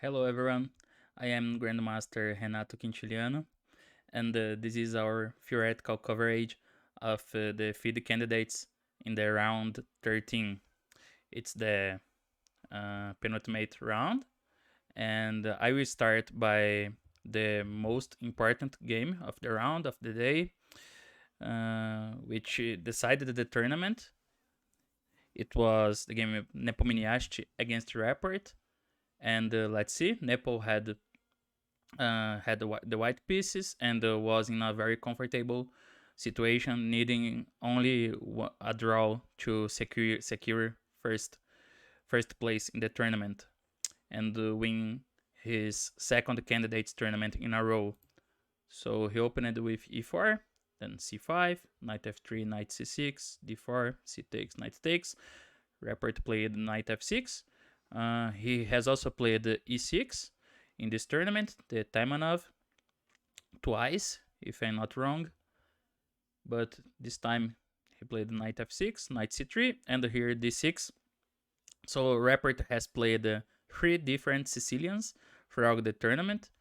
Hello everyone, I am Grandmaster Renato Quintiliano, and this is our theoretical coverage of the FIDE candidates in the round 13. It's the penultimate round, and I will start by the most important game of the round of the day, which decided the tournament. It was the game of Nepomniachtchi against Rapport, and let's see, Nepo had the white pieces and was in a very comfortable situation, needing only a draw to secure first place in the tournament and win his second candidates tournament in a row. So he opened with e4, then c5, knight f3, knight c6, d4, c takes, knight takes. Rapport played knight f6. He has also played e6 in this tournament, the Taimanov, twice, if I'm not wrong. But this time he played knight f6, knight c3, and here d6. So Rapport has played 3 different Sicilians throughout the tournament.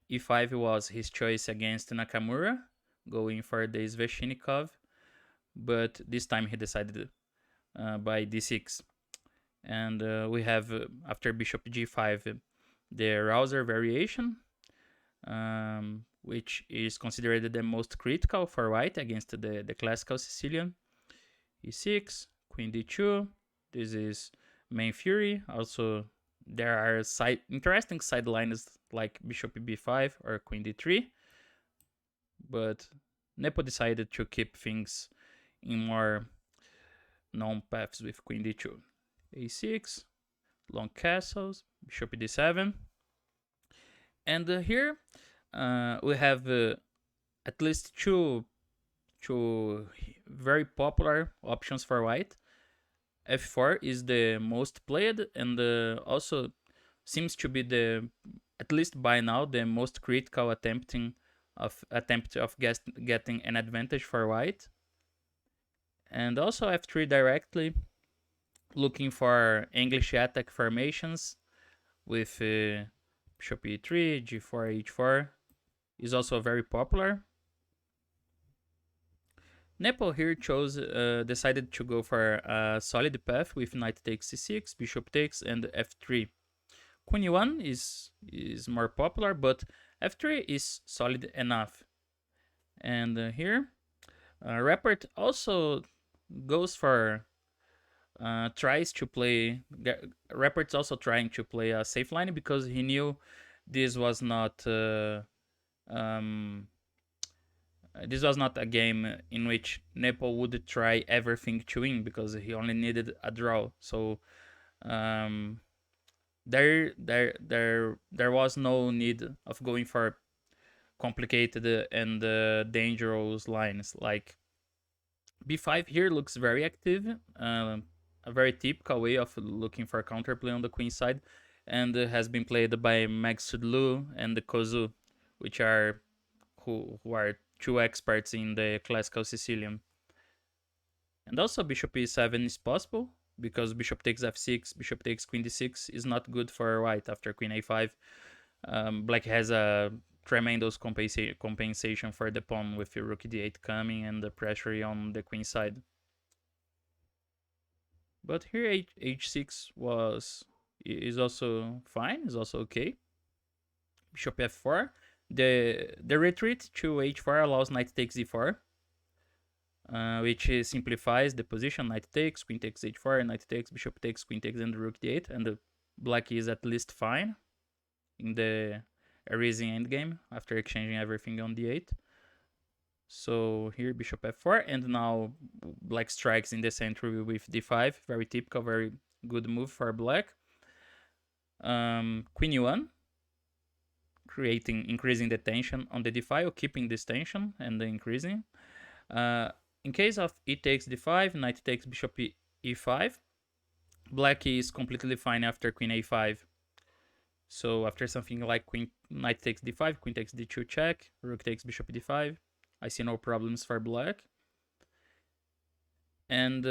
e5 was his choice against Nakamura, going for the Sveshnikov, but this time he decided by d6. And we have, after bishop g5, the Rouser variation, which is considered the most critical for white against the classical Sicilian. e6, queen d2, this is main fury. Also, there are interesting sidelines like bishop b5 or queen d3, but Nepo decided to keep things in more known paths with queen d2. a6, long castles, bishop d7. And here we have at least two very popular options for white. f4 is the most played and also seems to be the, at least by now, the most critical attempt of getting an advantage for white. And also f3 directly, looking for English attack formations with bishop e3, g4, h4 is also very popular. Nepo here decided to go for a solid path with knight takes c6, bishop takes, and f3. Queen e1 is more popular, but f3 is solid enough. And here, Rapport also goes for tries to play. Rapport's also trying to play a safe line because he knew this was not a game in which Nepo would try everything to win because he only needed a draw. So there was no need of going for complicated and dangerous lines. Like b5 here looks very active, a very typical way of looking for counterplay on the queen side, and has been played by Magsudlu and the Kozu, which are who are two experts in the classical Sicilian. And also bishop e7 is possible, because bishop takes f6, bishop takes queen d6 is not good for white after queen a5. Black has a tremendous compensation for the pawn with rook d8 coming and the pressure on the queen side. But here h6 is also fine, is also okay. Bishop f4. The retreat to h4 allows knight takes e4, which simplifies the position. Knight takes, queen takes h4, knight takes, bishop takes, queen takes, and rook d8, and the black is at least fine in the erasing endgame after exchanging everything on d8. So here bishop f4, and now black strikes in the center with d5. Very typical, very good move for black. Queen e1, increasing the tension on the d5, or keeping this tension and increasing. In case of e takes d5, knight takes bishop e5, black is completely fine after queen a5. So after something like knight takes d5, queen takes d2 check, rook takes bishop d5, I see no problems for black. And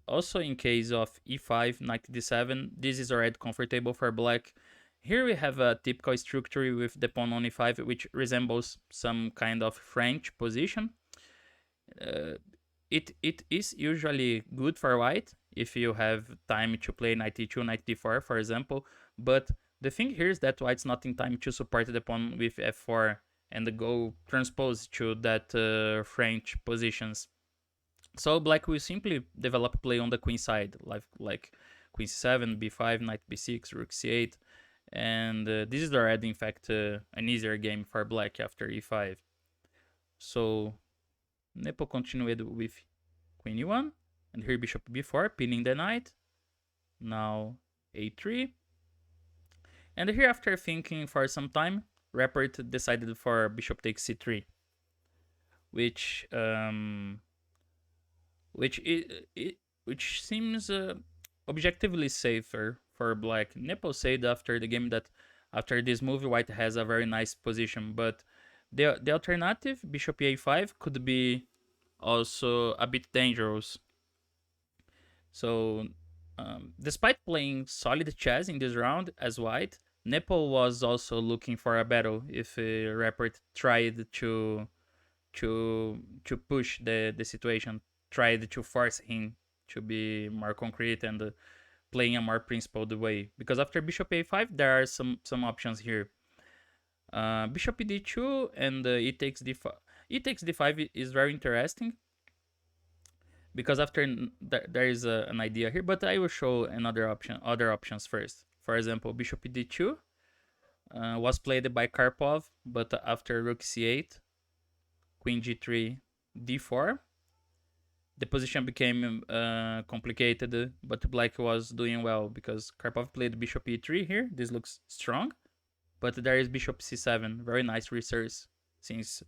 also in case of e5, knight d7, this is already comfortable for black. Here we have a typical structure with the pawn on e5, which resembles some kind of French position. It is usually good for white if you have time to play knight e2, knight d4, for example. But the thing here is that white's not in time to support the pawn with f4 and go transpose to that French positions. So black will simply develop play on the queen side, like queen c7, b5, knight b6, rook c8. And this is already, in fact, an easier game for black after e5. So Nepo continued with queen e1, and here bishop b4, pinning the knight. Now a3. And here, after thinking for some time, Rapport decided for bishop takes c3, which seems objectively safer for black. Nepo said after the game that after this move, white has a very nice position, but the alternative, bishop a5, could be also a bit dangerous. So, despite playing solid chess in this round as white, Nepo was also looking for a battle if Rapport tried to push the situation, tried to force him to be more concrete and playing a more principled way. Because after bishop a5, there are some options here. Bishop d2 and e takes d5. E takes d5 is very interesting because after there is an idea here, but I will show other options first. For example, bishop d2 was played by Karpov, but after rook c8, queen g3, d4, the position became complicated, but black was doing well because Karpov played bishop e3 here. This looks strong, but there is bishop c7, very nice resource since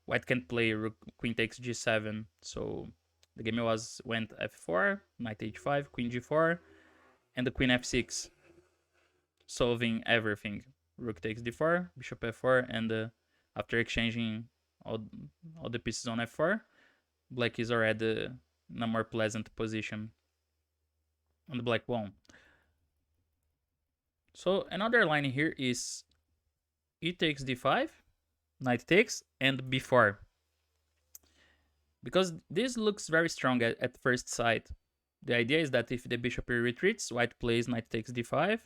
white can't play rook, queen takes g7. So the game went f4, knight h5, queen g4, and the queen f6, solving everything. Rook takes d4, bishop f4, and after exchanging all the pieces on f4, black is already in a more pleasant position, and black won. So another line here is e takes d5, knight takes, and b4. Because this looks very strong at first sight. The idea is that if the bishop retreats, white plays knight takes d5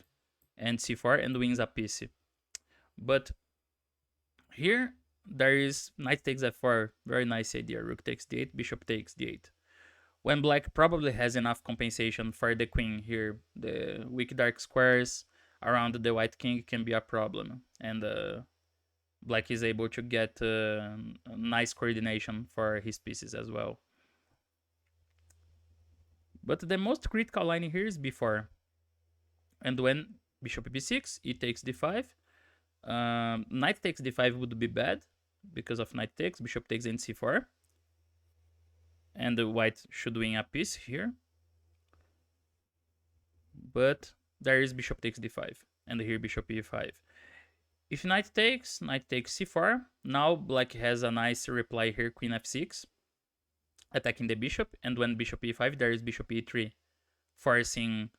and c4 and wins a piece. But here there is knight takes f4, very nice idea. Rook takes d8, bishop takes d8. When black probably has enough compensation for the queen here, the weak dark squares around the white king can be a problem, and black is able to get nice coordination for his pieces as well. But the most critical line here is b4. And when bishop b6, e takes d5, knight takes d5 would be bad because of knight takes, bishop takes, and c4. And the white should win a piece here. But there is bishop takes d5, and here bishop e5. If knight takes c4, now black has a nice reply here, queen f6, attacking the bishop, and when bishop e5, there is bishop e3, forcing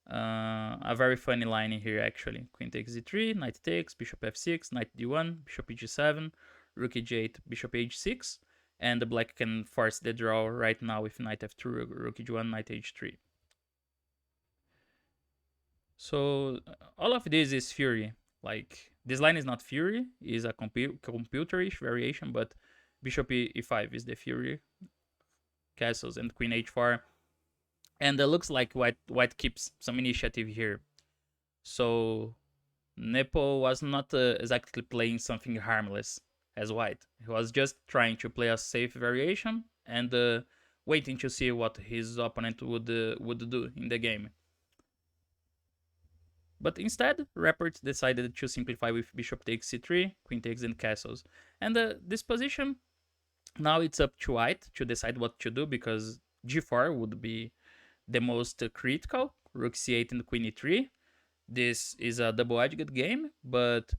a very funny line here actually. Queen takes e3, knight takes, bishop f6, knight d1, bishop e7, rook e8, bishop h6, and the black can force the draw right now with knight f2, rook e1, knight h3. So all of this is fury. Like, this line is not fury, is a computerish variation, but bishop e5 is the fury, castles, and queen h4. And it looks like white keeps some initiative here. So Nepo was not exactly playing something harmless as white. He was just trying to play a safe variation and waiting to see what his opponent would do in the game. But instead, Rapport decided to simplify with bishop takes c3, queen takes, and castles. And this position, now it's up to white to decide what to do, because g4 would be the most critical, rook c8 and queen e3. This is a double-edged game, but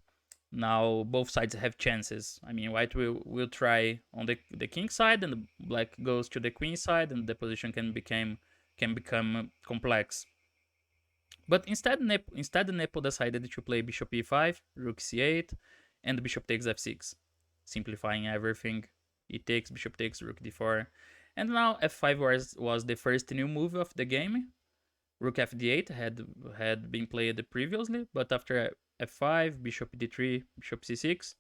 now both sides have chances. I mean, white will try on the king side, and black goes to the queen side, and the position can become complex. But instead Nepo decided to play bishop e5, rook c8, and bishop takes f6, simplifying everything. E takes, bishop takes, rook d4. And now f5 was the first new move of the game. Rook fd8 had been played previously, but after f5, bishop d3, bishop c6,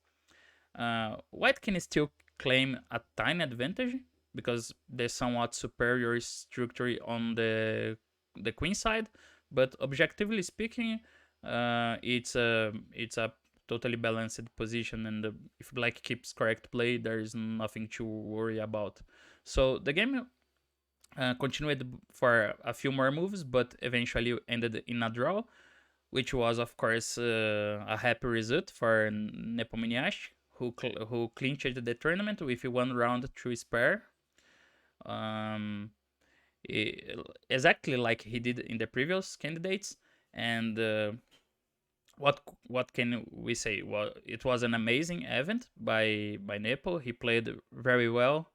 white can still claim a tiny advantage because the somewhat superior structure on the queen side, but objectively speaking, it's a totally balanced position, and if black keeps correct play, there is nothing to worry about. So the game continued for a few more moves, but eventually ended in a draw, which was of course a happy result for Nepomniachtchi, who clinched the tournament with 1 round to spare. Exactly like he did in the previous candidates. And what can we say? Well, it was an amazing event by Nepo. He played very well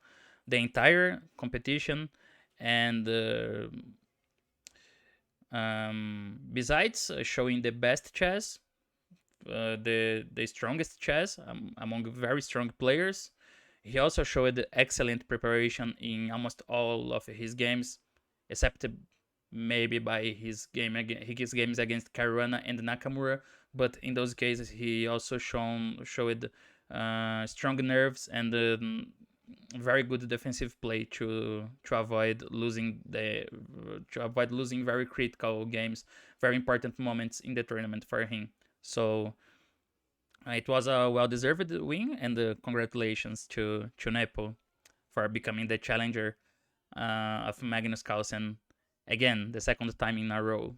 the entire competition, and besides showing the best chess, the strongest chess among very strong players, he also showed excellent preparation in almost all of his games, except maybe by his games against Caruana and Nakamura. But in those cases, he also showed strong nerves and very good defensive play to avoid losing very critical games, very important moments in the tournament for him. So it was a well-deserved win, and congratulations to Nepo for becoming the challenger of Magnus Carlsen again, the second time in a row.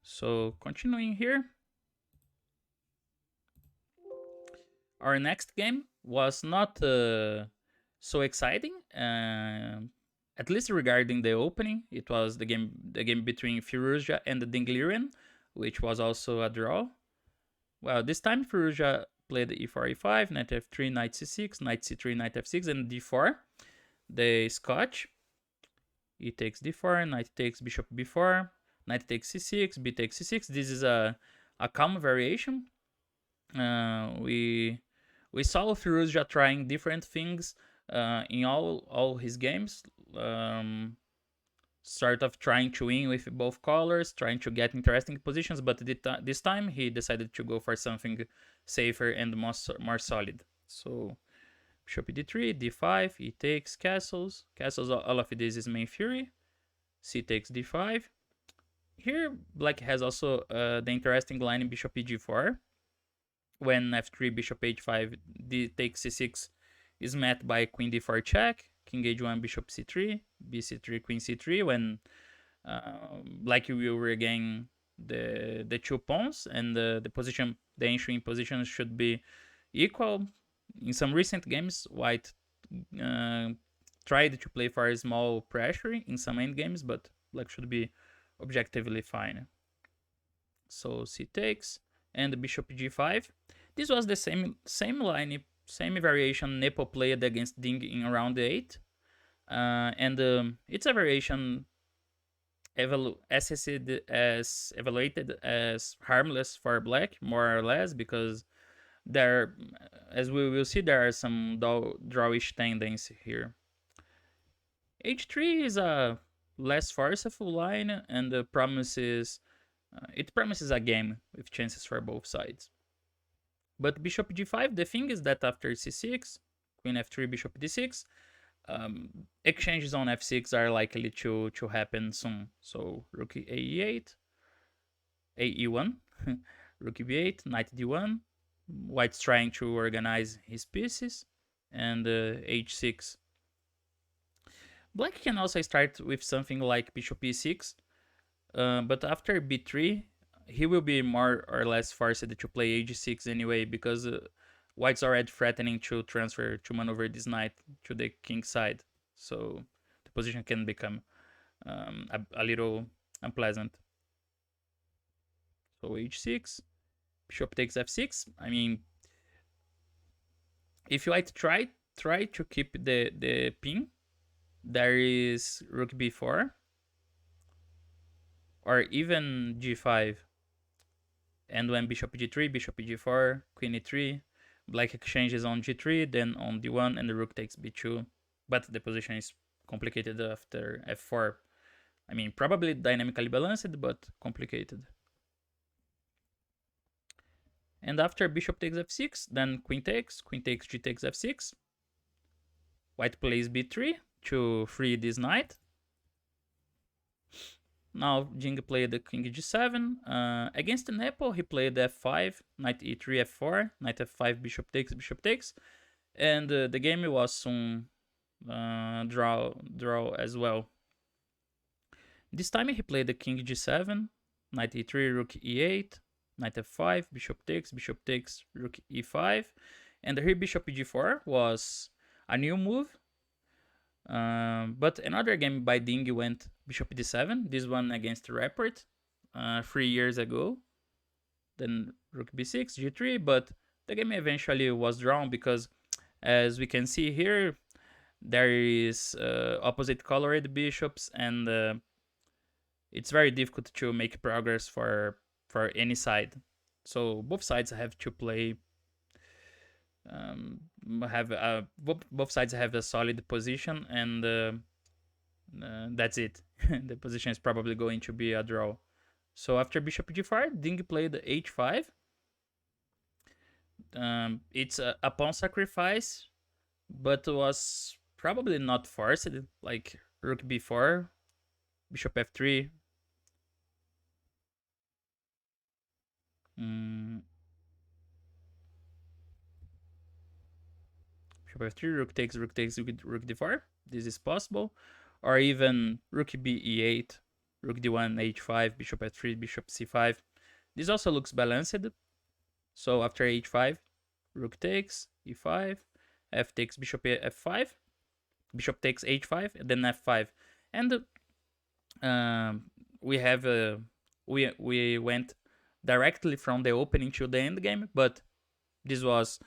So continuing here, our next game was not so exciting, at least regarding the opening. It was the game between Firouzja and Dinglirian, which was also a draw. Well, this time Firouzja played e4, e5, knight f3, knight c6, knight c3, knight f6, and d4. The Scotch. E takes d4, knight takes bishop b4, knight takes c6, b takes c6. This is a calm variation. We saw Firouzja trying different things in all his games. Sort of trying to win with both colors, trying to get interesting positions, but this time he decided to go for something safer and more solid. So bishop d3, d5, e takes, castles, all of this is main fury, c takes d5. Here black has also the interesting line in bishop e4. When f3, bishop h5, d takes c6 is met by queen d4 check, king h1, bishop c3, b c3, queen c3, when black will regain the 2 pawns, and the entering position should be equal. In some recent games, white tried to play for a small pressure in some endgames, but black should be objectively fine. So c takes, and bishop g5. This was the same line, same variation Nepo played against Ding in round 8. And it's a variation evaluated as harmless for black, more or less, because there, as we will see, there are some drawish tendency here. h3 is a less forceful line, and it promises a game with chances for both sides. But bishop g5, the thing is that after c6, queen f3, bishop d6, exchanges on f6 are likely to happen soon. So rook ae8, ae1, rook b8, knight d1, white's trying to organize his pieces, and h6. Black can also start with something like bishop e6, but after b3, he will be more or less forced to play h6 anyway, because white's already threatening to maneuver this knight to the king side. So the position can become a little unpleasant. So h6, bishop takes f6. I mean, if white try to keep the pin, there is rook b4, or even g5. And when bishop g3, bishop g4, queen e3, black exchanges on g3, then on d1, and the rook takes b2. But the position is complicated after f4. I mean, probably dynamically balanced, but complicated. And after bishop takes f6, then queen takes, g takes f6. White plays b3 to free this knight. Now Jing played the king g7. Against Nepo, he played f5, knight e3, f4, knight f5, bishop takes. And the game was soon draw as well. This time he played the king g7, knight e3, rook e8, knight f5, bishop takes, rook e5. And here bishop g4 was a new move. But another game by Ding went bishop d7, this one against Rapport 3 years ago. Then rook b6, g3, but the game eventually was drawn because, as we can see here, there is opposite colored bishops, and it's very difficult to make progress for any side. So both sides have to play. Both sides have a solid position, and that's it. The position is probably going to be a draw. So after bishop g4, Ding played h5. It's a pawn sacrifice, but was probably not forced, like rook b4, bishop f3. Bishop f3, rook takes, rook d4. This is possible. Or even rook b e8, rook d1, h5, bishop f3, bishop c5. This also looks balanced. So after h5, rook takes, e5, f takes, bishop f5, bishop takes h5, and then f5. And we went directly from the opening to the end game, but this was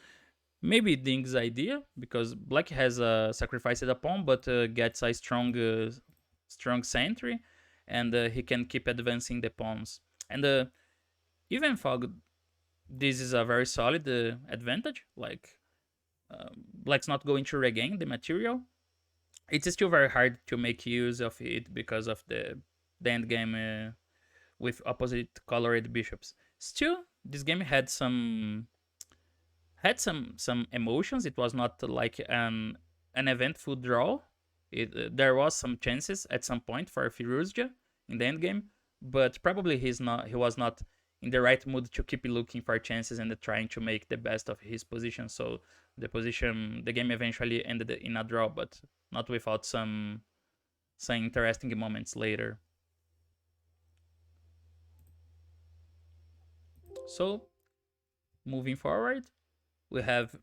maybe Ding's idea, because black has sacrificed a pawn, but gets a strong sentry, and he can keep advancing the pawns. And even Fog, this is a very solid advantage. Like black's not going to regain the material. It's still very hard to make use of it because of the endgame with opposite colored bishops. Still, this game had some emotions. It was not like an eventful draw. There was some chances at some point for Firouzja in the endgame, but probably he was not in the right mood to keep looking for chances and trying to make the best of his position. So the game eventually ended in a draw, but not without some interesting moments later. So moving forward, we have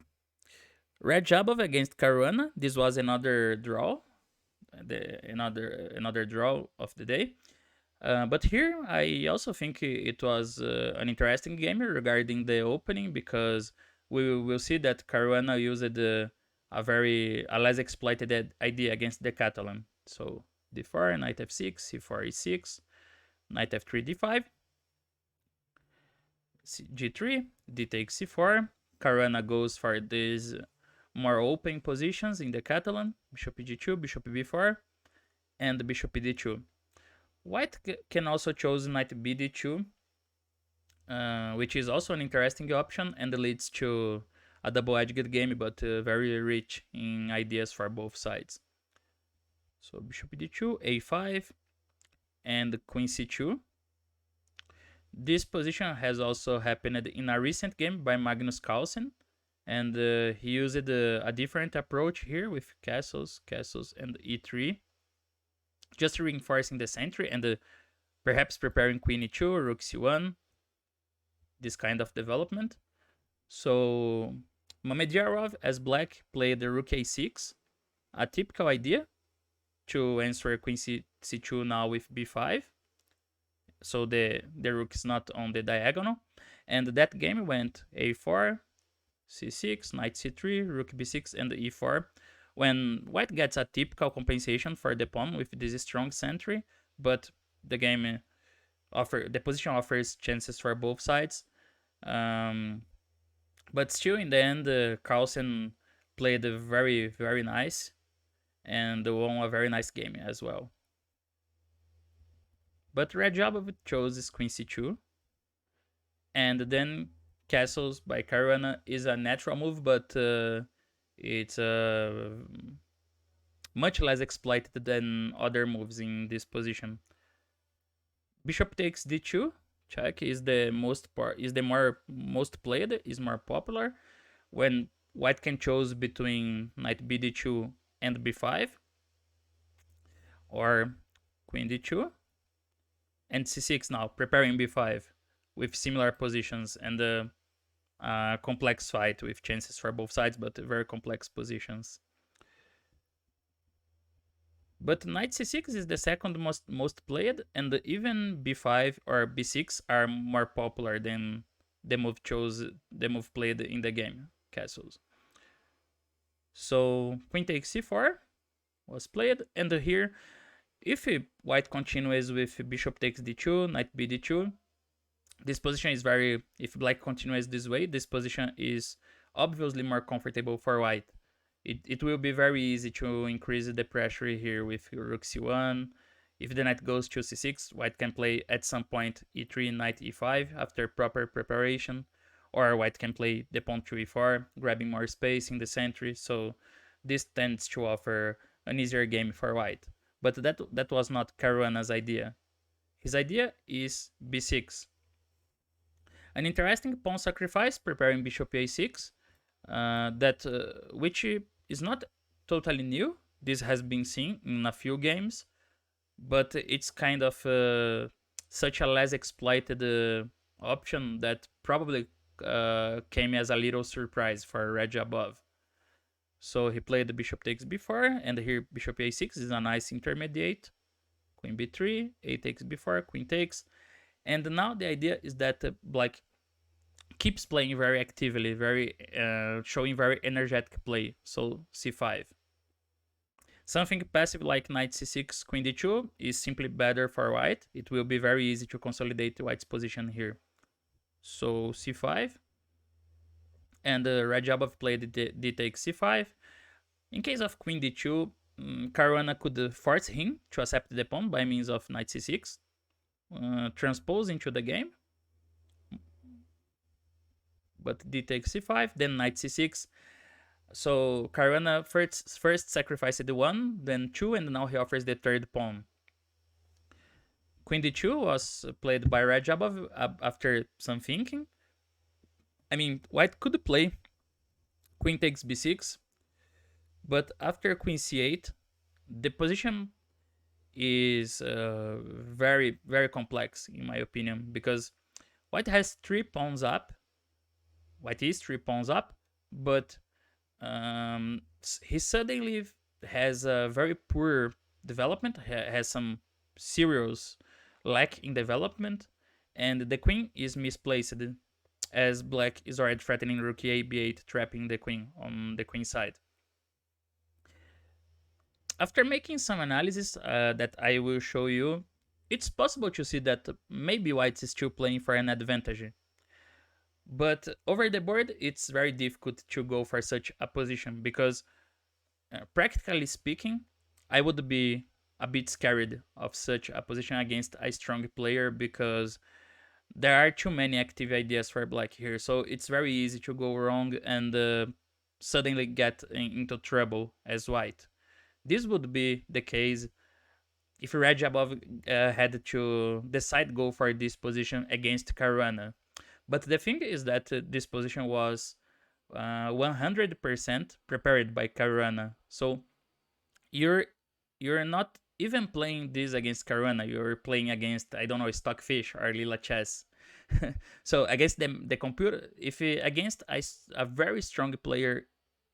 Radjabov against Caruana. This was another draw, another draw of the day. But here, I also think it was an interesting game regarding the opening, because we will see that Caruana used a less exploited idea against the Catalan. So d4, knight f6, c4, e6, knight f3, d5, g3, d takes c4. Caruana goes for these more open positions in the Catalan, bishop g2, bishop b4, and bishop d2. White can also choose knight bd2, which is also an interesting option and leads to a double-edged game, but very rich in ideas for both sides. So bishop d2, a5, and queen c2. This position has also happened in a recent game by Magnus Carlsen, and he used a different approach here with castles, and e3, just reinforcing the sentry and perhaps preparing queen e2, rook c1, this kind of development. So Mamedyarov as black played the rook a6, a typical idea to answer queen c2 now with b5. So the rook is not on the diagonal. And that game went a4, c6, knight c3, rook b6, and e4. When white gets a typical compensation for the pawn with this strong sentry, but the game the position offers chances for both sides. But still, in the end, Carlsen played very, very nice and won a very nice game as well. But Radjabov chose Queen c2, and then castles by Caruana is a natural move, but it's much less exploited than other moves in this position. Bishop takes d2, check is the most played, is more popular, when white can choose between knight bd2 and b5, or queen d2 and c6 now, preparing b5 with similar positions and a complex fight with chances for both sides, but very complex positions. But knight c6 is the second most played, and even b5 or b6 are more popular than the move played in the game, castles. So queen takes c4 was played, and here, if white continues with bishop takes d2, knight bd2, this position is very, if black continues this way, this position is obviously more comfortable for white. It will be very easy to increase the pressure here with rook c1. If the knight goes to c6, white can play at some point e3, knight e5 after proper preparation, or white can play the pawn to e4, grabbing more space in the center. So this tends to offer an easier game for white. But that was not Caruana's idea. His idea is b6. An interesting pawn sacrifice, preparing bishop a6, which is not totally new. This has been seen in a few games, but it's kind of such a less exploited option that probably came as a little surprise for Radjabov. So he played the bishop takes b4, and here bishop a6 is a nice intermediate. Queen b3, a takes b4, queen takes. And now the idea is that black keeps playing very actively, showing very energetic play. So c5. Something passive like knight c6, queen d2 is simply better for white. It will be very easy to consolidate white's position here. So c5. And Radjabov played d takes c5. In case of queen d2, Caruana could force him to accept the pawn by means of knight c6, transpose into the game. But d takes c5, then knight c6. So Caruana first sacrificed the 1, then 2, and now he offers the third pawn. Queen d2 was played by Radjabov after some thinking. I mean, white could play queen takes b6, but after queen c8, the position is very, very complex, in my opinion, because white has 3 pawns up. White is 3 pawns up, but he suddenly has a very poor development, has some serious lack in development, and the queen is misplaced, as black is already threatening rook a b8, trapping the queen on the queen side. After making some analysis that I will show you, it's possible to see that maybe white is still playing for an advantage. But over the board, it's very difficult to go for such a position because, practically speaking, I would be a bit scared of such a position against a strong player because there are too many active ideas for black here. So it's very easy to go wrong and suddenly get into trouble as white. This would be the case if Radjabov had to decide go for this position against Caruana. But the thing is that this position was 100% prepared by Caruana. So you're not even playing this against Caruana. You're playing against, I don't know, Stockfish or Lila Chess. So against the computer, if against a very strong player,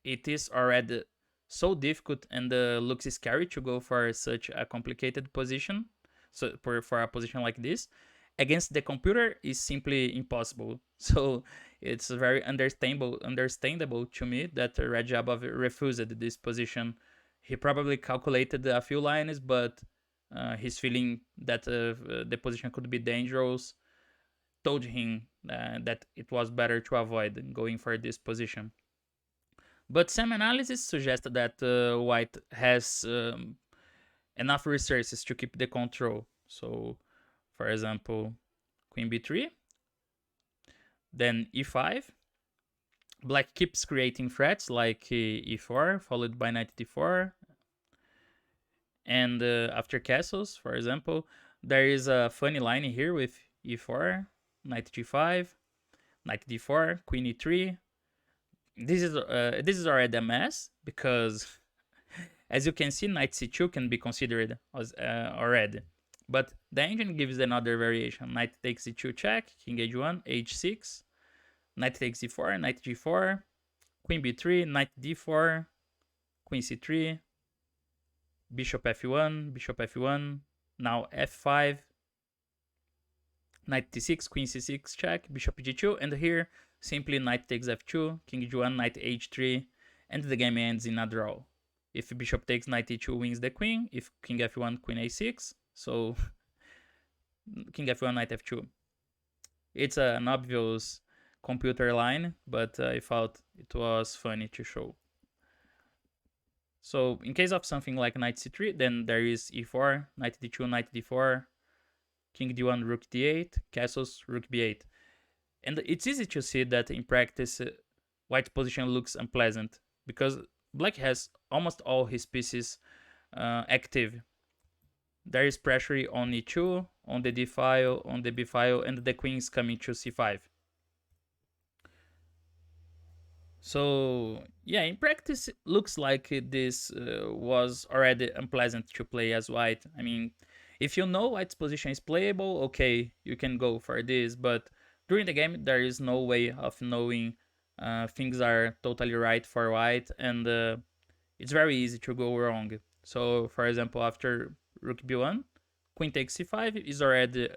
it is already so difficult and looks scary to go for such a complicated position. So for a position like this, against the computer is simply impossible. So it's very understandable to me that Radjabov refused this position. He probably calculated a few lines, but His feeling that the position could be dangerous told him that it was better to avoid going for this position. But some analysis suggest that white has enough resources to keep the control. So, for example, queen b3, then e5. Black keeps creating threats like e4, followed by knight d4. And after castles, for example, there is a funny line here with e4, knight g5, knight d4, queen e3. This is already a mess because, as you can see, knight c2 can be considered as already. But the engine gives another variation: knight takes c2 check, king h1, h6, knight takes d4, knight g4, queen b3, knight d4, queen c3, bishop f1, now f5, knight d6, queen c6 check, bishop g2, and here simply knight takes f2, king g1, knight h3, and the game ends in a draw. If bishop takes knight e2 wins the queen, if king f1, queen a6, so king f1, knight f2. It's an obvious computer line, but I thought it was funny to show. So in case of something like knight c3, then there is e4, knight d2, knight d4, king d1, rook d8, castles, rook b8. And it's easy to see that in practice, white's position looks unpleasant because black has almost all his pieces active. There is pressure on e2, on the d file, on the b file, and the queen is coming to c5. So yeah, in practice, it looks like this was already unpleasant to play as white. I mean, if you know white's position is playable, okay, you can go for this, but during the game, there is no way of knowing things are totally right for white, and it's very easy to go wrong. So, for example, after rook b1, queen takes c5 is already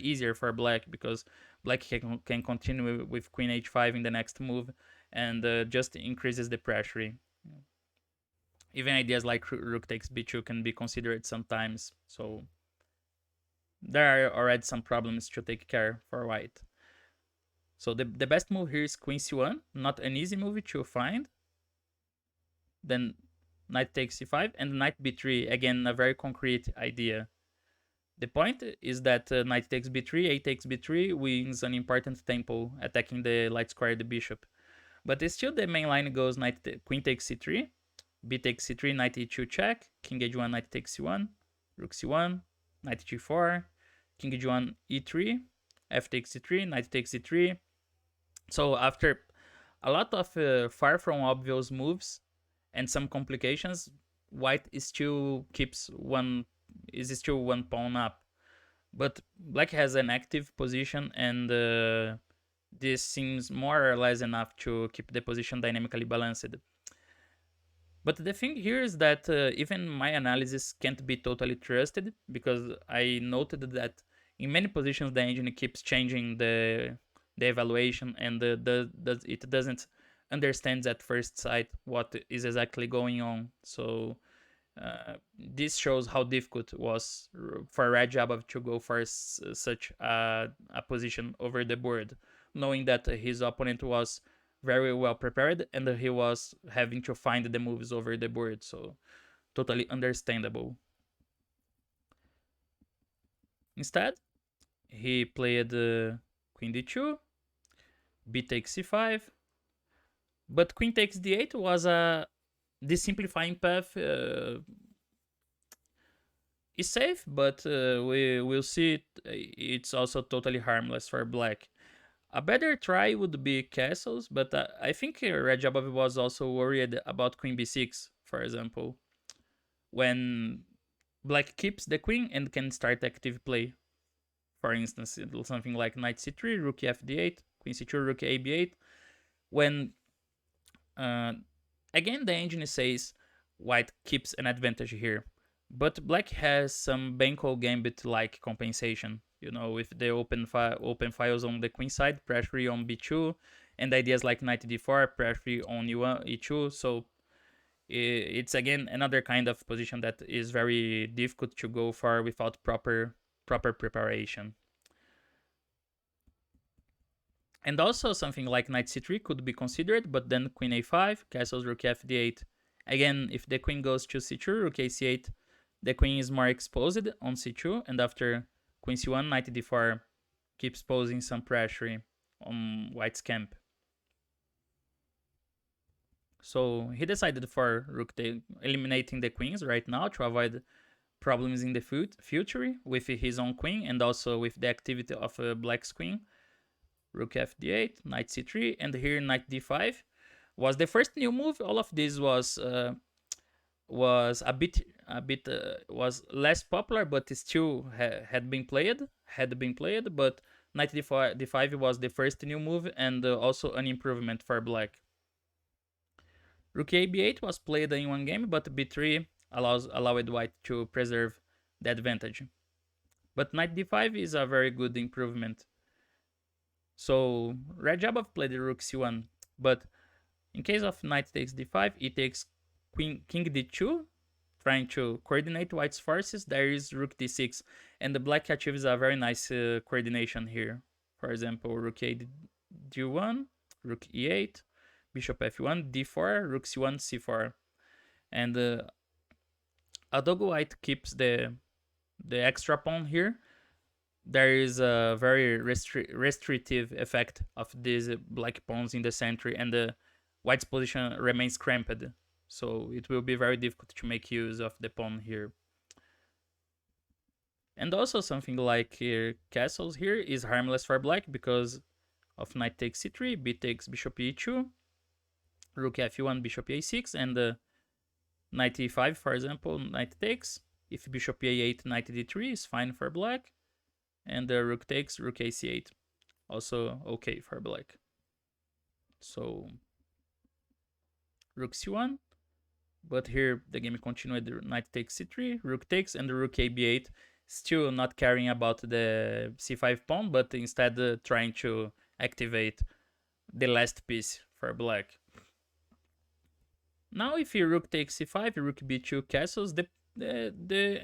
easier for black because black can continue with queen h5 in the next move and just increases the pressure. Even ideas like rook takes b2 can be considered sometimes, so there are already some problems to take care for white. So the best move here is queen c1, not an easy move to find. Then knight takes c5 and knight b3, again a very concrete idea. The point is that knight takes b3, a takes b3 wins an important tempo, attacking the light square the bishop. But still the main line goes queen takes c3, b takes c3, knight e2 check, king h1, knight takes c1, rook c1, knight g4, king h1 e3, f takes c3, knight takes c3. So after a lot of far from obvious moves and some complications, white still is still one pawn up. But black has an active position, and this seems more or less enough to keep the position dynamically balanced. But the thing here is that even my analysis can't be totally trusted, because I noted that in many positions the engine keeps changing the evaluation, and it doesn't understand at first sight what is exactly going on. So this shows how difficult it was for Radjabov to go for such a position over the board, knowing that his opponent was very well prepared and he was having to find the moves over the board. So totally understandable. Instead, he played queen d2, b takes c5, but queen takes d8 was a simplifying path. Is safe, but we will see it's also totally harmless for black. A better try would be castles, but I think Radjabov was also worried about queen b6, for example, when black keeps the queen and can start active play. For instance, something like knight c3, rook f d8, queen c2, rook a b8, when again the engine says white keeps an advantage here, but black has some Benko gambit-like compensation, with the open files on the queen side, pressure on b2, and ideas like knight d4, pressure on e2. So It's again another kind of position that is very difficult to go for without proper preparation. And also something like knight c3 could be considered, but then queen a5, castles rook f d8. Again, if the queen goes to c2, rook a c8, the queen is more exposed on c2, and after queen c1, knight d4 keeps posing some pressure on white's camp. So he decided for rook eliminating the queens right now to avoid problems in the future with his own queen and also with the activity of black's queen. Rook f d8, knight c3, and here knight d5 was the first new move. All of this was was less popular, but it still had been played. But knight d5 was the first new move and also an improvement for black. Rook a b8 was played in one game, but b3 allowed white to preserve the advantage. But knight d5 is a very good improvement. So Radjabov played rook c1, but in case of knight takes d5, he takes king d2, trying to coordinate white's forces. There is rook d6, and the black achieves a very nice coordination here. For example, rook a d1, rook e8, bishop f1, d4, rook c1, c4. And although white keeps the extra pawn here, there is a very restrictive effect of these black pawns in the center, and the white's position remains cramped. So it will be very difficult to make use of the pawn here. And also something like castles here is harmless for black because of knight takes c3, b takes bishop e2, rook f1, bishop a6, and knight e5, for example, knight takes. If bishop a8, knight d3 is fine for black. And rook takes, rook ac8, also okay for black. So rook c1, but here the game continued. Knight takes c3, rook takes, and rook ab8, still not caring about the c5 pawn, but instead trying to activate the last piece for black. Now if you rook takes c5, rook b2 castles, the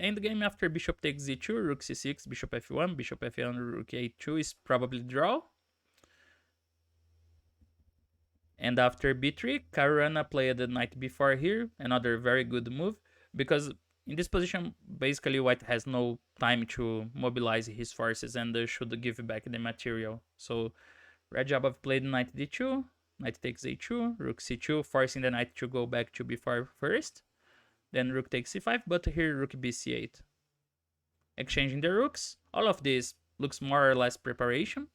endgame after bishop takes z2, rook c6, bishop f1, bishop f1, rook a2 is probably draw. And after b3, Caruana played the knight b4 here, another very good move, because in this position, basically white has no time to mobilize his forces and should give back the material. So Radjabov played knight d2, knight takes a2, rook c2, forcing the knight to go back to b4 first. Then rook takes c5, but here rook bc8. Exchanging the rooks. All of this looks more or less preparation.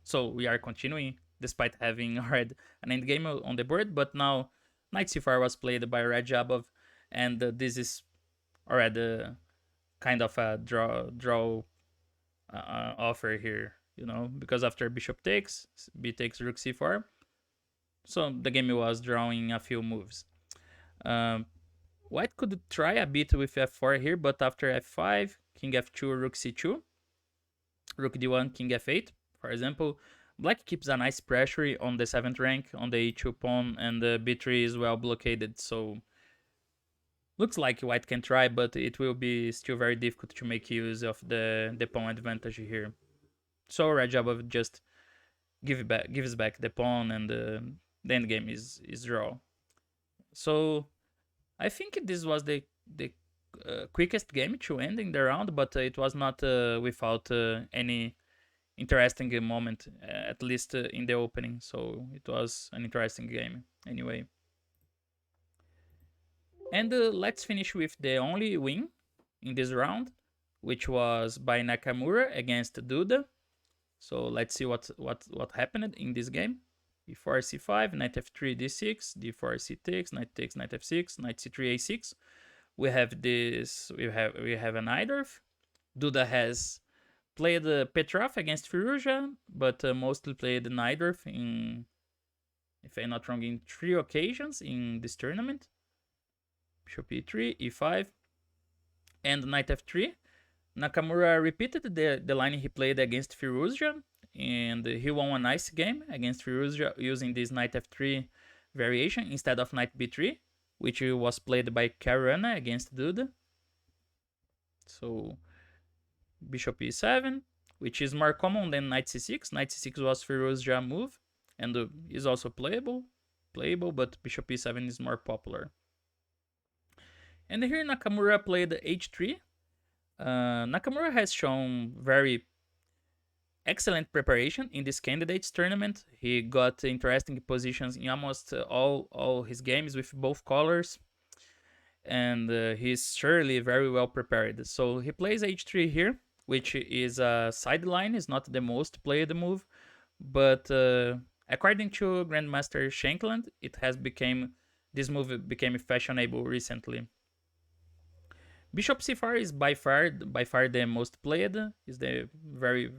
So we are continuing despite having already an endgame on the board, but now knight c4 was played by Radjabov, and this is already kind of a draw offer here, you know, because after bishop takes, b takes rook c4, so the game was drawing a few moves. White could try a bit with f4 here, but after f5, king f2, rook c2, rook d1, king f8, for example, black keeps a nice pressure on the 7th rank on the e2 pawn, and the b3 is well blockaded, so looks like white can try, but it will be still very difficult to make use of the pawn advantage here. So Radjabov just gives back the pawn, and the endgame is draw. So I think this was the quickest game to end in the round, but it was not without any interesting moment, at least in the opening. So it was an interesting game anyway. And let's finish with the only win in this round, which was by Nakamura against Duda. So let's see what happened in this game. e4 c5, knight f3 d6, d4 c6, knight takes, knight f6, knight c3 a6. We have this. We have a Najdorf. Duda has played Petrov against Firouzja, but mostly played Najdorf in, if I'm not wrong, in 3 occasions in this tournament. Bishop e3, e5, and knight f3. Nakamura repeated the line he played against Firouzja, and he won a nice game against Firouzja using this knight f3 variation instead of knight b3. which was played by Caruana against Duda. So bishop e7, which is more common than knight c6. Knight c6 was Firouzja move, and is also playable, but bishop e7 is more popular. And here Nakamura played h3. Nakamura has shown very excellent preparation in this candidates tournament. He got interesting positions in almost all his games with both colors, and he's surely very well prepared. So he plays h3 here, which is a sideline, is not the most played move, but according to Grandmaster Shankland, this move became fashionable recently. Bishop c4 is by far the most played. Is the very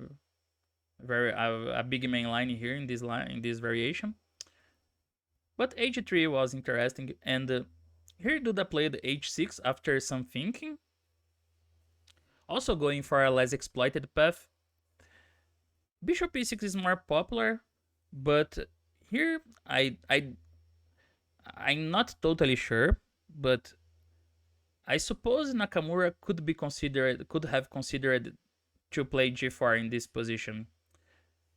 a big main line here in this variation. But h3 was interesting, and here Duda played h6 after some thinking, also going for a less exploited path. Bishop e6 is more popular, but here I'm not totally sure, but I suppose Nakamura could have considered to play g4 in this position,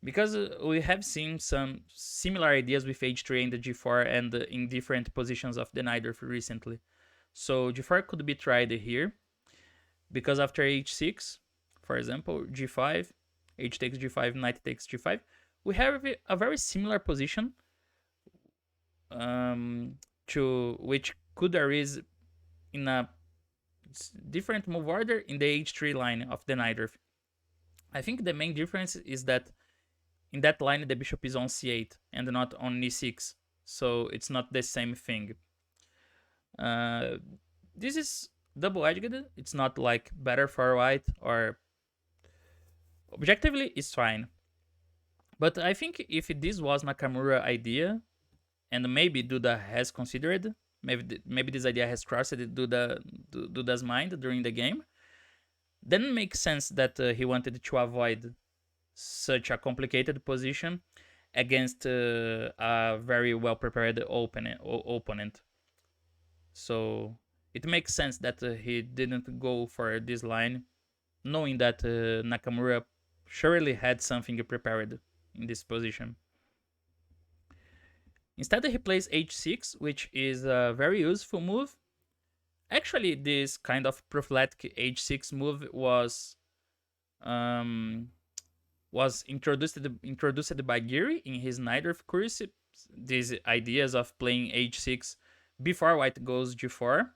because we have seen some similar ideas with h3 and the g4 and in different positions of the Najdorf recently. So g4 could be tried here, because after h6, for example, g5, h takes g5, knight takes g5, we have a very similar position to which could arise in a different move order in the h3 line of the Najdorf. I think the main difference is that in that line the bishop is on c8 and not on e6, so it's not the same thing. This is double-edged. It's not like better for white, or objectively it's fine. But I think if this was Nakamura idea, and maybe Duda has considered, maybe this idea has crossed Duda's mind during the game, then it makes sense that he wanted to avoid such a complicated position against a very well prepared opponent. So it makes sense that he didn't go for this line, knowing that Nakamura surely had something prepared in this position. Instead, he plays h6, which is a very useful move. Actually, this kind of prophylactic h6 move was introduced by Geary in his Najdorf course. These ideas of playing h6 before white goes g4.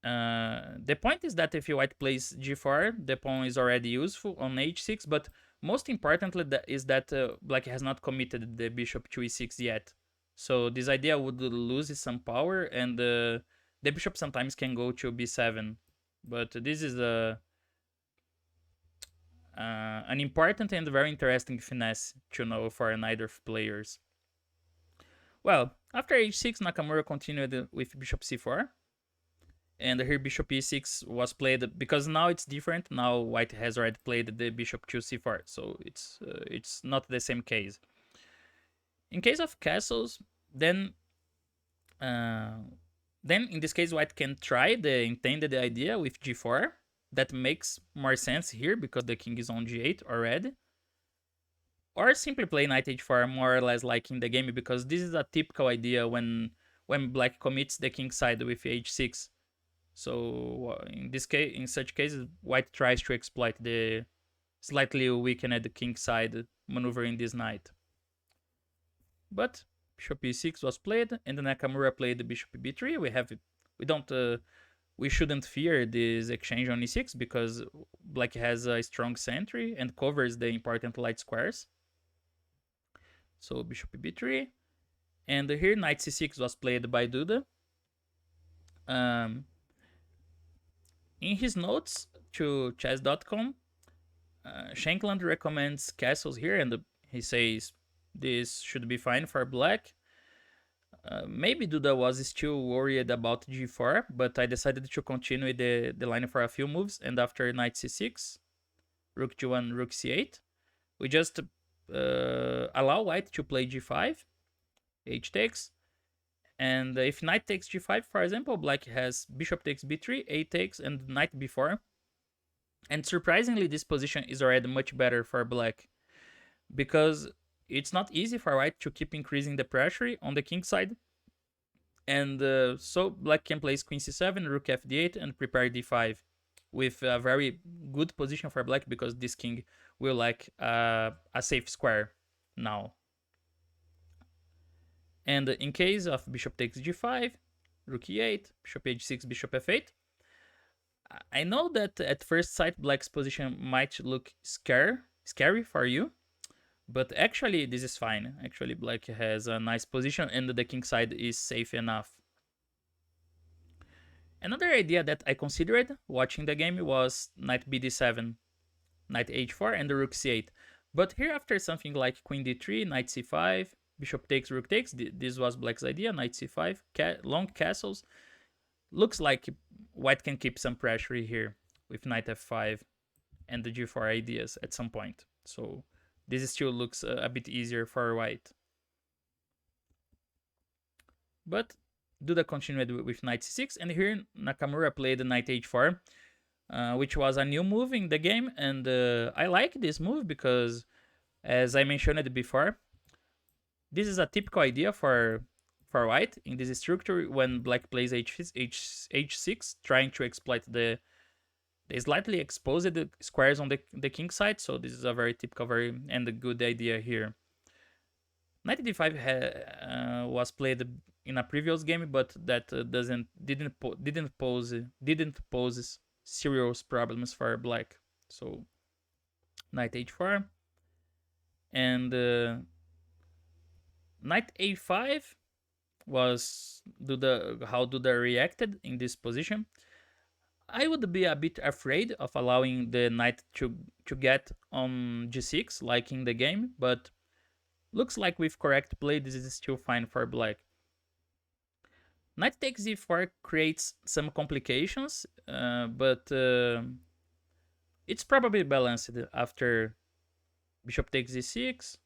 The point is that if white plays g4, the pawn is already useful on h6, but most importantly is that black has not committed the bishop to e6 yet. So this idea would lose some power, and the bishop sometimes can go to b7. But this is an important and very interesting finesse to know for Najdorf players. Well, after h6, Nakamura continued with bishop c4. And here bishop e6 was played, because now it's different. Now white has already played the bishop to c4, so it's not the same case. In case of castles, then in this case white can try the intended idea with g4. That makes more sense here because the king is on g8 already. Or simply play knight h4, more or less like in the game, because this is a typical idea when black commits the king side with h6. So in such cases, white tries to exploit the slightly weakened king side, maneuvering this knight. But bishop e6 was played, and Nakamura played bishop b3. We shouldn't fear this exchange on e6 because black has a strong sentry and covers the important light squares. So bishop b3, and here knight c6 was played by Duda. In his notes to chess.com, Shankland recommends castles here, and he says this should be fine for black. Maybe Duda was still worried about g4, but I decided to continue the line for a few moves, and after knight c6, rook g1, rook c8, we just allow white to play g5, h takes, And if knight takes g5, for example, black has bishop takes b3, a takes, and knight b4. And surprisingly, this position is already much better for black, because it's not easy for white to keep increasing the pressure on the king side. And so black can place queen c7, rook f d8, and prepare d5 with a very good position for black, because this king will like a safe square now. And in case of bishop takes g5, rook e8, bishop h6, bishop f8, I know that at first sight black's position might look scary for you, but actually this is fine. Actually black has a nice position and the king side is safe enough. Another idea that I considered watching the game was knight bd7, knight h4, and the rook c8. But here, after something like queen d3, knight c5, bishop takes, rook takes, this was black's idea, knight c5, long castles. Looks like white can keep some pressure here with knight f5 and the g4 ideas at some point. So this still looks a bit easier for white. But Duda continued with knight c6, and here Nakamura played knight h4, which was a new move in the game, and I like this move because, as I mentioned before, this is a typical idea for white in this structure when black plays h6, trying to exploit the slightly exposed squares on the king side. So this is a very typical and a good idea here. Knight d5 was played in a previous game, but that didn't pose serious problems for black. So knight h4 and knight a5 was how Duda reacted in this position. I would be a bit afraid of allowing the knight to get on g6 like in the game, but looks like with correct play this is still fine for black. Knight takes d4 creates some complications, but it's probably balanced after bishop takes d6.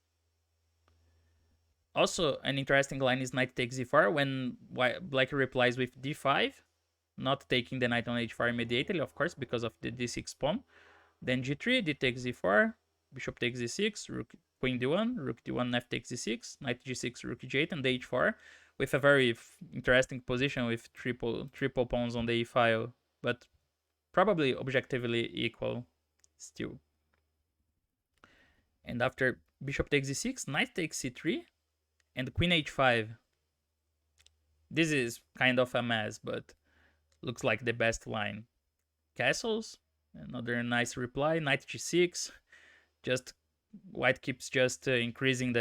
Also, an interesting line is knight takes d4 when black replies with d5, not taking the knight on h4 immediately, of course, because of the d6 pawn. Then g3, d takes d4, bishop takes d6, rook queen d1, rook d1, f takes d6, knight g6, rook g8, and h4, with a very interesting position with triple pawns on the e file, but probably objectively equal still. And after bishop takes d6, knight takes c3, and queen h5. This is kind of a mess, but looks like the best line. Castles, another nice reply. Knight g6, just white keeps just increasing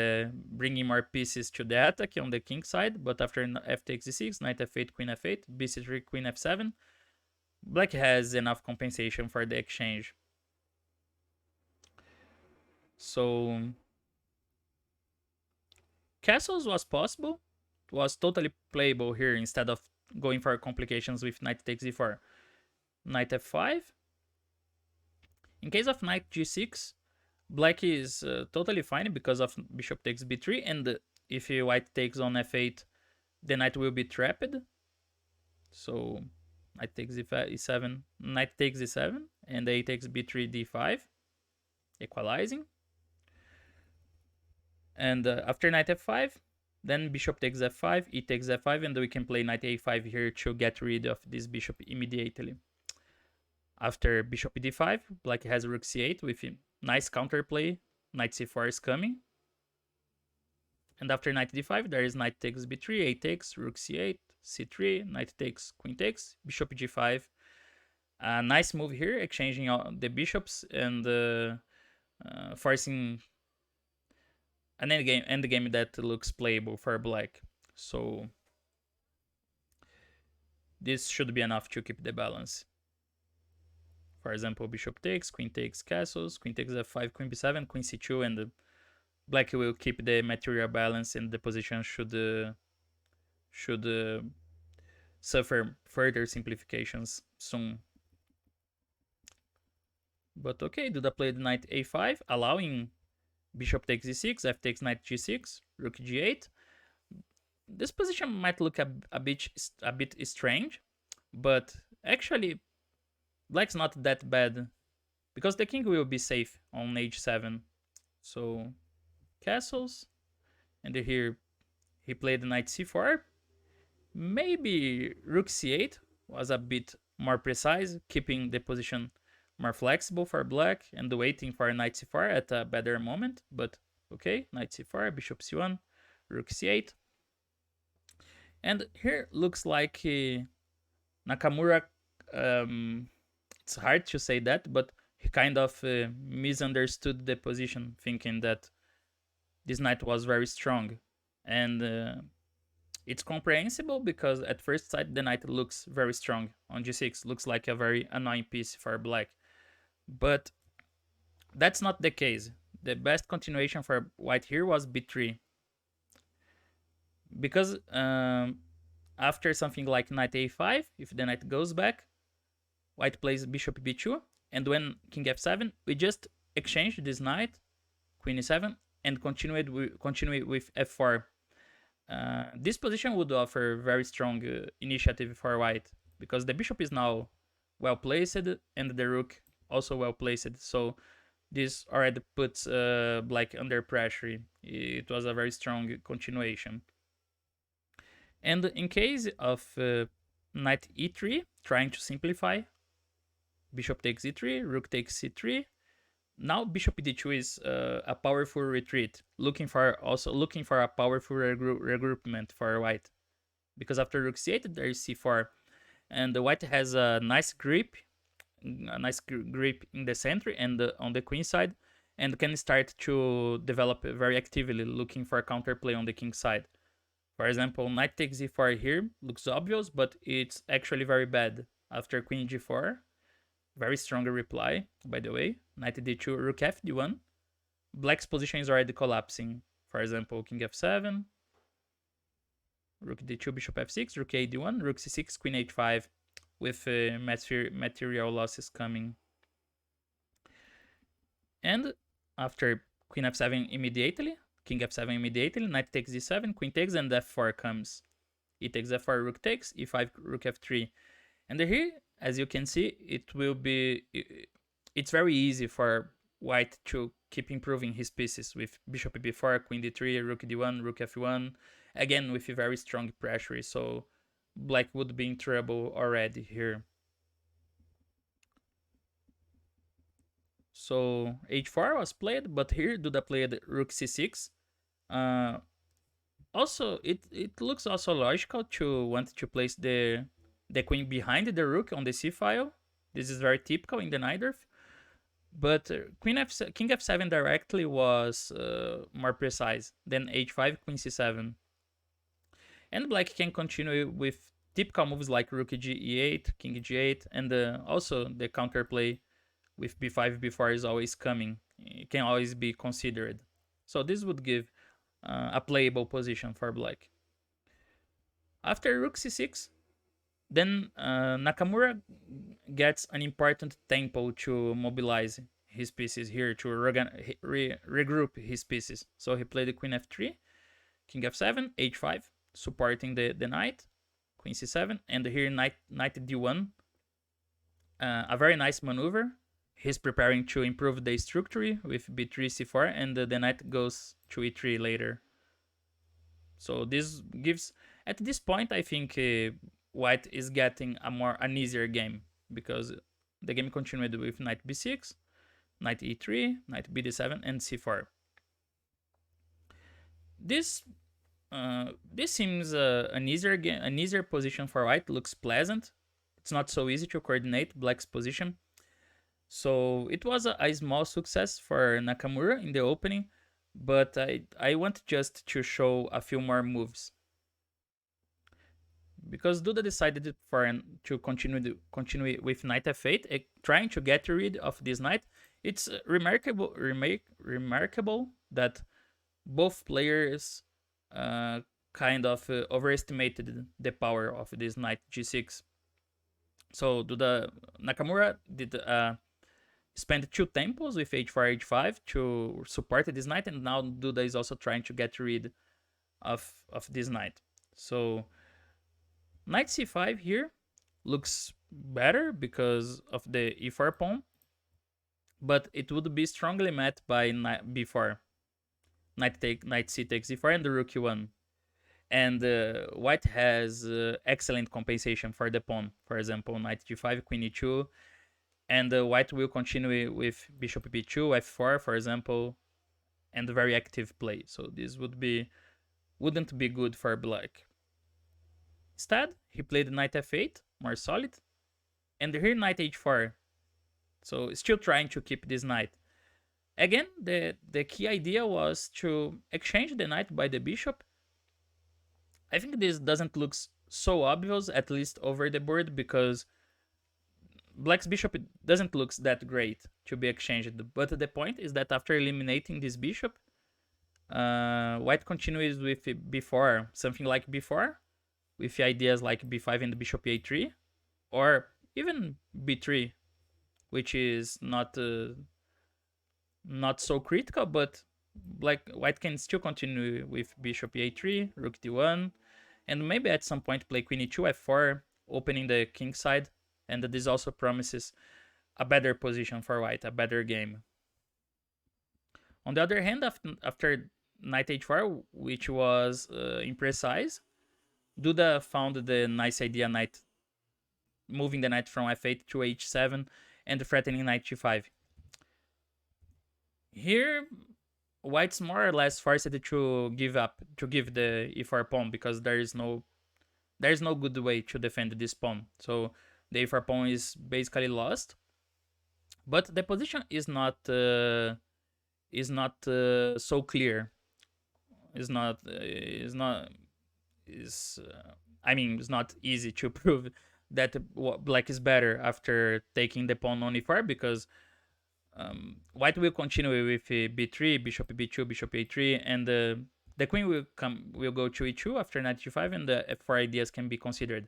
bringing more pieces to the attack on the king side. But after f takes d6, knight f8, queen f8, bc3, queen f7, black has enough compensation for the exchange. So castles was possible, it was totally playable here instead of going for complications with knight takes d4. Knight f5. In case of knight g6, black is totally fine because of bishop takes b3, and if white takes on f8, the knight will be trapped. So knight takes e7, knight takes e7, and a takes b3, d5, equalizing. And after knight f5, then bishop takes f5, e takes f5, and we can play knight a5 here to get rid of this bishop immediately. After bishop d5, black has rook c8 with a nice counterplay. Knight c4 is coming. And after knight d5, there is knight takes b3, a takes, rook c8, c3, knight takes, queen takes, bishop g5. A nice move here, exchanging all the bishops and forcing an endgame that looks playable for black. So this should be enough to keep the balance. For example, bishop takes castles, queen takes f5, queen b7, queen c2, and black will keep the material balance, and the position should suffer further simplifications soon. But okay, Duda played knight a5, allowing bishop takes e6, f takes knight g6, rook g8. this position might look a bit strange, but actually black's not that bad because the king will be safe on h7. So castles, and here he played knight c4. Maybe rook c8 was a bit more precise, keeping the position more flexible for black and waiting for knight c4 at a better moment. But okay, knight c4, bishop c1, rook c8. And here looks like Nakamura, it's hard to say that, but he kind of misunderstood the position, thinking that this knight was very strong. And it's comprehensible because at first sight the knight looks very strong on g6, looks like a very annoying piece for black. But that's not the case. The best continuation for white here was b3. Because after something like knight a5, if the knight goes back, white plays bishop b2, and when king f7, we just exchange this knight, queen e7, and continue with f4. This position would offer very strong initiative for white, because the bishop is now well placed and the rook also well placed. So this already puts black under pressure. It was a very strong continuation. And in case of knight e3, trying to simplify, bishop takes e3, rook takes c3. Now bishop d2 is a powerful retreat, looking for a powerful regroupment for white, because after rook c8 there is c4, and the white has a nice grip in the center and on the queen side, and can start to develop very actively, looking for a counterplay on the king side. For example, knight takes e4 here looks obvious, but it's actually very bad. After queen g4, very strong reply, by the way. Knight d2, rook f d1. Black's position is already collapsing. For example, king f7, rook d2, bishop f6, rook a d1, rook c6, queen h5, with material losses coming. And after queen f7 immediately, king f7 immediately, knight takes d7, queen takes, and f4 comes. E takes f4, rook takes, e5, rook f3. And here, as you can see, it's very easy for white to keep improving his pieces with bishop b4, queen d3, rook d1, rook f1, again with very strong pressure, so black would be in trouble already here. So h4 was played, but here Duda played rook c6. Also, it looks also logical to want to place the queen behind the rook on the c file. This is very typical in the Najdorf. But king f7 directly was more precise than h5, queen c7. And black can continue with typical moves like rook g8, king g8, and also the counterplay with b5, b4 is always coming. It can always be considered. So this would give a playable position for black. After rook c6, then Nakamura gets an important tempo to mobilize his pieces here, to regroup his pieces. So he played the queen f3, king f7, h5, supporting the knight, queen c7, and here knight d1. A very nice maneuver. He's preparing to improve the structure with b3, c4, and the knight goes to e3 later. So this gives, at this point, I think white is getting an easier game, because the game continued with knight b6, knight e3, knight bd7, and c4. This seems an easier position for white. Looks pleasant. It's not so easy to coordinate black's position. So it was a small success for Nakamura in the opening, but I want just to show a few more moves, because Duda decided to continue with knight f8, trying to get rid of this knight. It's remarkable that both players kind of overestimated the power of this knight g6. So Nakamura did spend 2 tempos with h4, h5 to support this knight, and now Duda is also trying to get rid of this knight. So knight c5 here looks better because of the e4 pawn, but it would be strongly met by b4. Knight c takes e4 and the rook e1. And white has excellent compensation for the pawn. For example, knight g5, queen e2, and white will continue with bishop b2, f4, for example, and very active play. So this wouldn't be good for black. Instead, he played knight f8, more solid, and here knight h4. So still trying to keep this knight. Again, the key idea was to exchange the knight by the bishop. I think this doesn't look so obvious, at least over the board, because black's bishop doesn't look that great to be exchanged. But the point is that after eliminating this bishop, white continues with b4, something like b4, with ideas like b5 and bishop a3, or even b3, which is not so critical, but white can still continue with bishop a3, rook d1, and maybe at some point play queen e2, f4, opening the king side, and this also promises a better position for white, a better game. On the other hand, after knight h4, which was imprecise, Duda found the nice idea moving the knight from f8 to h7 and threatening knight g5. Here, white's more or less forced to give the e4 pawn because there is no good way to defend this pawn. So the e4 pawn is basically lost. But the position is not so clear. It's not easy to prove that black is better after taking the pawn on e4, because white will continue with b3, bishop b2, bishop a3, and the queen will go to e2 after knight g5, and the f4 ideas can be considered.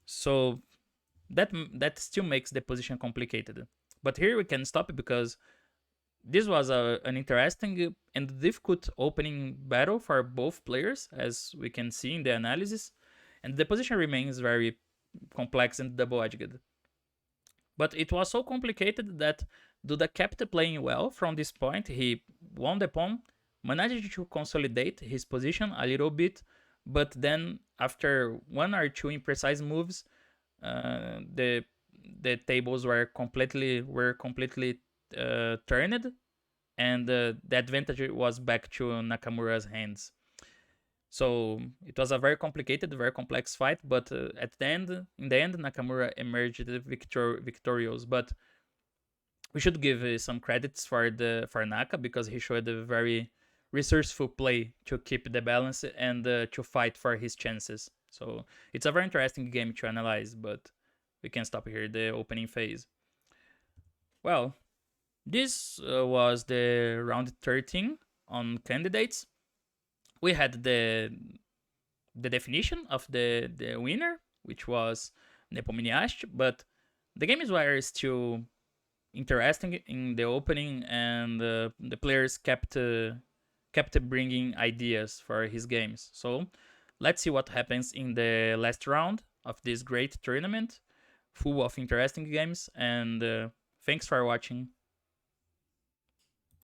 So that still makes the position complicated. But here we can stop because this was an interesting and difficult opening battle for both players, as we can see in the analysis, and the position remains very complex and double-edged. But it was so complicated that Duda kept playing well from this point. He won the pawn, managed to consolidate his position a little bit, but then after one or two imprecise moves, the tables were completely turned, and the advantage was back to Nakamura's hands. So it was a very complicated, very complex fight, but in the end, Nakamura emerged victorious. But we should give some credits for Naka, because he showed a very resourceful play to keep the balance and to fight for his chances. So it's a very interesting game to analyze, but we can stop here the opening phase. Well, this was the round 13 on candidates. We had the definition of the winner, which was Nepomniachtchi, but the games were still interesting in the opening, and the players kept bringing ideas for his games. So let's see what happens in the last round of this great tournament, full of interesting games, and thanks for watching.